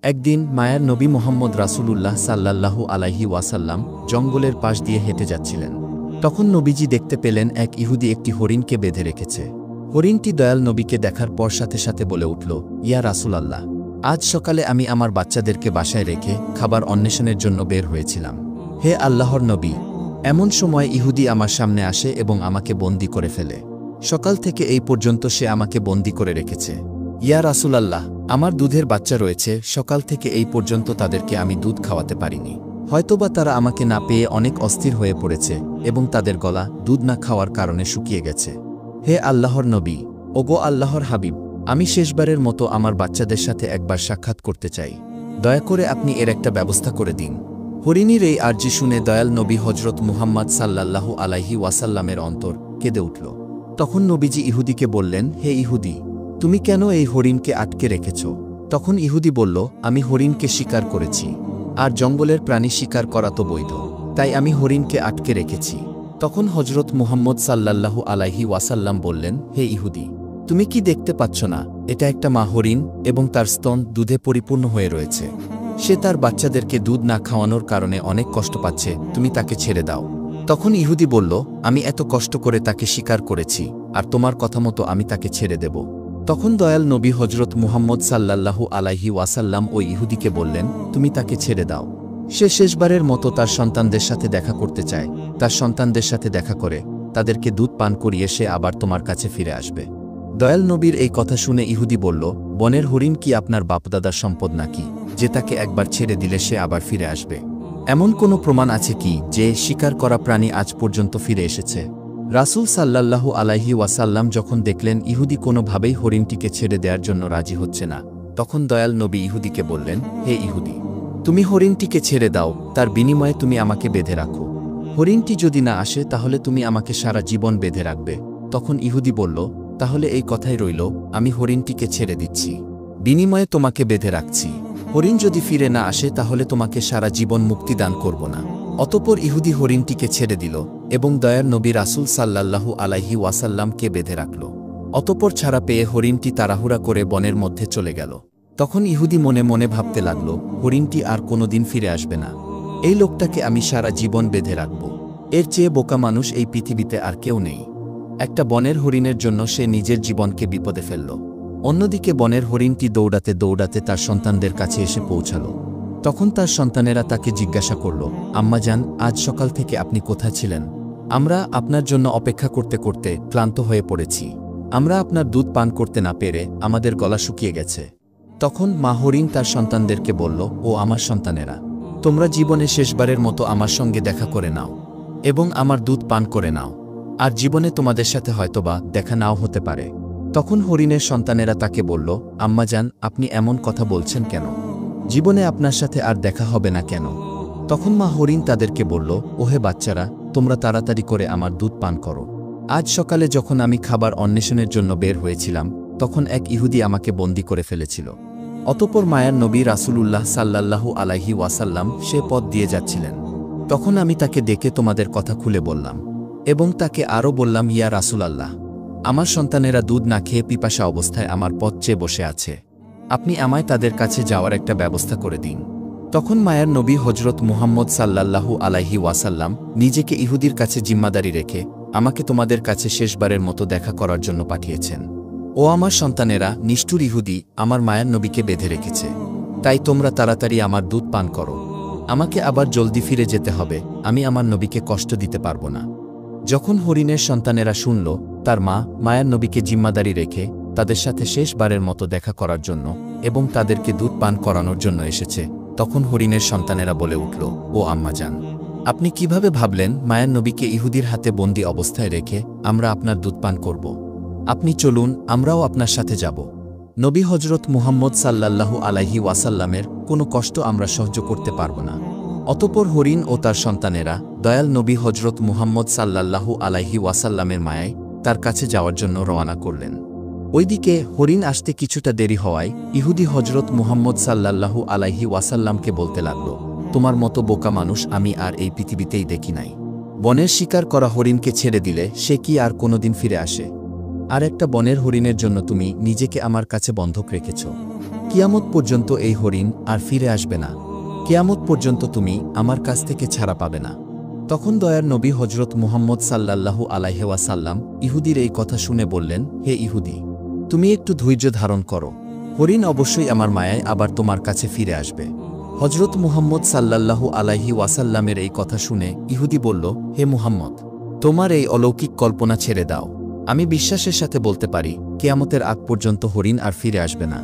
একদিন মায়ার নবী মুহাম্মদ রাসূলুল্লাহ সাল্লাল্লাহু আলাইহি ওয়াসাল্লাম জঙ্গলের পাশ দিয়ে হেঁটে যাচ্ছিলেন। তখন নবীজি দেখতে পেলেন এক ইহুদি একটি হরিণকে বেঁধে রেখেছে। হরিণটি দয়াল নবীকে দেখার পর সাথে সাথে বলে উঠল, ইয়া রাসূলাল্লাহ, আজ সকালে আমি আমার বাচ্চাদেরকে বাসায় রেখে খাবার অন্বেষণের জন্য বের হয়েছিলাম। হে আল্লাহর নবী, এমন সময় ইহুদি আমার সামনে আসে এবং আমাকে বন্দী করে ফেলে। সকাল থেকে এই পর্যন্ত সে আমাকে বন্দী করে রেখেছে। ইয়া রাসূলাল্লাহ, আমার দুধের বাচ্চা রয়েছে, সকাল থেকে এই পর্যন্ত তাদেরকে আমি দুধ খাওয়াতে পারিনি। হয়তোবা তারা আমাকে না পেয়ে অনেক অস্থির হয়ে পড়েছে এবং তাদের গলা দুধ না খাওয়ার কারণে শুকিয়ে গেছে। হে আল্লাহর নবী, ওগো আল্লাহর হাবিব, আমি শেষবারের মতো আমার বাচ্চাদের সাথে একবার সাক্ষাৎ করতে চাই। দয়া করে আপনি এর একটা ব্যবস্থা করে দিন। হরিণীর এই আর্জি শুনে দয়াল নবী হজরত মুহাম্মদ সাল্লাল্লাহু আলাইহি ওয়াসাল্লামের অন্তর কেঁদে উঠল। তখন নবীজি ইহুদিকে বললেন, হে ইহুদি, তুমি কেন এই হরিণকে আটকে রেখেছ? তখন ইহুদি বলল, আমি হরিণকে শিকার করেছি, আর জঙ্গলের প্রাণী শিকার করা তো বৈধ, তাই আমি হরিণকে আটকে রেখেছি। তখন হজরত মুহাম্মদ সাল্লাল্লাহু আলাইহি ওয়াসাল্লাম বললেন, হে ইহুদি, তুমি কি দেখতে পাচ্ছ না, এটা একটা মা হরিণ এবং তার স্তন দুধে পরিপূর্ণ হয়ে রয়েছে। সে তার বাচ্চাদেরকে দুধ না খাওয়ানোর কারণে অনেক কষ্ট পাচ্ছে, তুমি তাকে ছেড়ে দাও। তখন ইহুদি বলল, আমি এত কষ্ট করে তাকে শিকার করেছি, আর তোমার কথা মতো আমি তাকে ছেড়ে দেব? তখন দয়াল নবী হজরত মুহাম্মদ সাল্লাল্লাহু আলাইহি ওয়াসাল্লাম ওই ইহুদিকে বললেন, তুমি তাকে ছেড়ে দাও। সে শেষবারের মতো তার সন্তানদের সাথে দেখা করতে চায়। তার সন্তানদের সাথে দেখা করে তাদেরকে দুধ পান করিয়ে সে আবার তোমার কাছে ফিরে আসবে। দয়াল নবীর এই কথা শুনে ইহুদি বলল, বনের হরিণ কি আপনার বাপদাদার সম্পদ নাকি, যে তাকে একবার ছেড়ে দিলে সে আবার ফিরে আসবে? এমন কোনো প্রমাণ আছে কি যে শিকার করা প্রাণী আজ পর্যন্ত ফিরে এসেছে? রাসূল সাল্লাল্লাহু আলাইহি ওয়াসাল্লাম যখন দেখলেন ইহুদি কোনোভাবেই হরিণটিকে ছেড়ে দেওয়ার জন্য রাজি হচ্ছে না, তখন দয়াল নবী ইহুদিকে বললেন, হে ইহুদি, তুমি হরিণটিকে ছেড়ে দাও, তার বিনিময়ে তুমি আমাকে বেঁধে রাখো। হরিণটি যদি না আসে তাহলে তুমি আমাকে সারা জীবন বেঁধে রাখবে। তখন ইহুদি বলল, তাহলে এই কথাই রইল, আমি হরিণটিকে ছেড়ে দিচ্ছি, বিনিময়ে তোমাকে বেঁধে রাখছি। হরিণ যদি ফিরে না আসে তাহলে তোমাকে সারা জীবন মুক্তি দান করব না। অতঃপর ইহুদি হরিণটিকে ছেড়ে দিল এবং দয়ার নবী রাসূল সাল্লাল্লাহু আলাইহি ওয়াসাল্লামকে বেঁধে রাখল। অতঃপর ছাড়া পেয়ে হরিণটি তাড়াহুড়া করে বনের মধ্যে চলে গেল। তখন ইহুদি মনে মনে ভাবতে লাগল, হরিণটি আর কোনোদিন ফিরে আসবে না, এই লোকটাকে আমি সারা জীবন বেঁধে রাখব। এর চেয়ে বোকা মানুষ এই পৃথিবীতে আর কেউ নেই। একটা বনের হরিণের জন্য সে নিজের জীবনকে বিপদে ফেলল। অন্যদিকে বনের হরিণটি দৌড়াতে দৌড়াতে তার সন্তানদের কাছে এসে পৌঁছাল। তখন তার সন্তানেরা তাকে জিজ্ঞাসা করল, আম্মাজান, আজ সকাল থেকে আপনি কোথায় ছিলেন? আমরা আপনার জন্য অপেক্ষা করতে করতে ক্লান্ত হয়ে পড়েছি। আমরা আপনার দুধ পান করতে না পেরে আমাদের গলা শুকিয়ে গেছে। তখন মা হরিণ তার সন্তানদেরকে বলল, ও আমার সন্তানেরা, তোমরা জীবনে শেষবারের মতো আমার সঙ্গে দেখা করে নাও এবং আমার দুধ পান করে নাও, আর জীবনে তোমাদের সাথে হয়তোবা দেখা নাও হতে পারে। তখন হরিণের সন্তানেরা তাকে বলল, আম্মাজান, আপনি এমন কথা বলছেন কেন? জীবনে আপনার সাথে আর দেখা হবে না কেন? তখন মা হরিণ তাদেরকে বলল, ওহে বাচ্চারা, তোমরা তাড়াতাড়ি করে আমার দুধ পান করো। আজ সকালে যখন আমি খাবার অন্বেষণের জন্য বের হয়েছিলাম, তখন এক ইহুদি আমাকে বন্দী করে ফেলেছিল। অতঃপর মায়ার নবী রাসূলুল্লাহ সাল্লাল্লাহু আলাইহি ওয়াসাল্লাম সে পথ দিয়ে যাচ্ছিলেন। তখন আমি তাকে ডেকে তোমাদের কথা খুলে বললাম এবং তাকে আরও বললাম, ইয়া রাসূলাল্লাহ, আমার সন্তানেরা দুধ না খেয়ে পিপাসা অবস্থায় আমার পথ চেয়ে বসে আছে, আপনি আমায় তাদের কাছে যাওয়ার একটা ব্যবস্থা করে দিন। তখন মায়ার নবী হজরত মুহাম্মদ সাল্লাল্লাহু আলাইহি ওয়াসাল্লাম নিজেকে ইহুদির কাছে জিম্মাদারি রেখে আমাকে তোমাদের কাছে শেষবারের মতো দেখা করার জন্য পাঠিয়েছেন। ও আমার সন্তানেরা, নিষ্ঠুর ইহুদি আমার মায়ার নবীকে বেঁধে রেখেছে, তাই তোমরা তাড়াতাড়ি আমার দুধ পান করো। আমাকে আবার জলদি ফিরে যেতে হবে, আমি আমার নবীকে কষ্ট দিতে পারব না। যখন হরিণের সন্তানেরা শুনল তার মা মায়ার নবীকে জিম্মাদারি রেখে তাদের সাথে শেষবারের মতো দেখা করার জন্য এবং তাদেরকে দুধ পান করানোর জন্য এসেছে, তখন হরিণের সন্তানেরা বলে উঠল, ও আম্মাজান, আপনি কিভাবে ভাবলেন মায়ার নবীকে ইহুদির হাতে বন্দী অবস্থায় রেখে আমরা আপনার দুধ পান করব? আপনি চলুন, আমরাও আপনার সাথে যাব। নবী হজরত মুহাম্মদ সাল্লাল্লাহু আলাইহি ওয়াসাল্লামের কোনো কষ্ট আমরা সহ্য করতে পারব না। অতঃপর হরিণ ও তার সন্তানেরা দয়াল নবী হজরত মুহাম্মদ সাল্লাল্লাহু আলাইহি ওয়াসাল্লামের মায়ায় তার কাছে যাওয়ার জন্য রওনা করলেন। ওইদিকে হরিণ আসতে কিছুটা দেরি হওয়ায় ইহুদি হজরত মুহাম্মদ সাল্লাল্লাহু আলাইহি ওয়াসাল্লামকে বলতে লাগল, তোমার মতো বোকা মানুষ আমি আর এই পৃথিবীতেই দেখি নাই। বনের শিকার করা হরিণকে ছেড়ে দিলে সে কি আর কোনোদিন ফিরে আসে? আর একটা বনের হরিণের জন্য তুমি নিজেকে আমার কাছে বন্ধক রেখেছ। কিয়ামত পর্যন্ত এই হরিণ আর ফিরে আসবে না। কিয়ামত পর্যন্ত তুমি আমার কাছ থেকে ছাড়া পাবে না। তখন দয়ার নবী হজরত মুহাম্মদ সাল্লাল্লাহু আলাইহি ওয়াসাল্লাম ইহুদির এই কথা শুনে বললেন, হে ইহুদি, তুমি একটু ধৈর্য ধারণ করো। হরিণ অবশ্যই আমার মায়ায় আবার তোমার কাছে ফিরে আসবে। হজরত মুহাম্মদ সাল্লাল্লাহু আলাইহি ওয়াসাল্লামের এই কথা শুনে ইহুদি বলল, হে মুহাম্মদ, তোমার এই অলৌকিক কল্পনা ছেড়ে দাও। আমি বিশ্বাসের সাথে বলতে পারি, কিয়ামতের আগ পর্যন্ত হরিণ আর ফিরে আসবে না।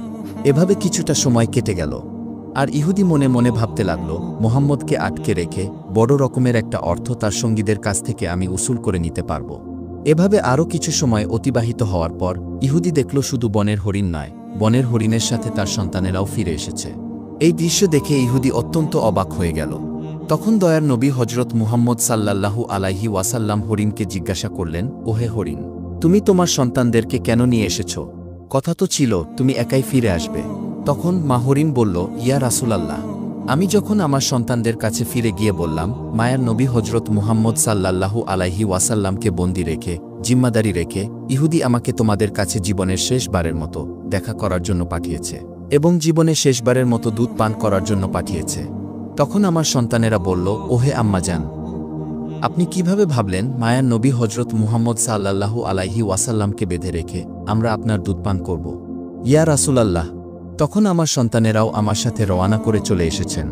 এভাবে কিছুটা সময় কেটে গেল, আর ইহুদি মনে মনে ভাবতে লাগল, মুহাম্মদকে আটকে রেখে বড় রকমের একটা অর্থ তার সঙ্গীদের কাছ থেকে আমি উসুল করে নিতে পারব। এভাবে আরও কিছু সময় অতিবাহিত হওয়ার পর ইহুদি দেখল শুধু বনের হরিণ নয়, বনের হরিণের সাথে তার সন্তানেরাও ফিরে এসেছে। এই দৃশ্য দেখে ইহুদি অত্যন্ত অবাক হয়ে গেল। তখন দয়ার নবী হজরত মুহাম্মদ সাল্লাল্লাহু আলাইহি ওয়াসাল্লাম হরিণকে জিজ্ঞাসা করলেন, ওহে হরিণ, তুমি তোমার সন্তানদেরকে কেন নিয়ে এসেছ? কথা তো ছিল তুমি একাই ফিরে আসবে। তখন মা হরিণ বলল, ইয়া রাসূলাল্লাহ, আমি যখন আমার সন্তানদের কাছে ফিরে গিয়ে বললাম, মায়ার নবী হজরত মুহাম্মদ সাল্লাল্লাহু আলাইহি ওয়াসাল্লামকে বন্দী রেখে, জিম্মাদারি রেখে ইহুদি আমাকে তোমাদের কাছে জীবনের শেষবারের মতো দেখা করার জন্য পাঠিয়েছে এবং জীবনে শেষবারের মতো দুধ পান করার জন্য পাঠিয়েছে। তখন আমার সন্তানেরা বলল, ওহে আম্মাজান, আপনি কিভাবে ভাবলেন মায়ার নবী হজরত মুহাম্মদ সাল্লাল্লাহু আলাইহি ওয়াসাল্লামকে বেঁধে রেখে আমরা আপনার দুধ পান করব? ইয়া রাসূলাল্লাহ, তখন আমার সন্তানেরাও আমার সাথে রওয়ানা করে চলে এসেছেন।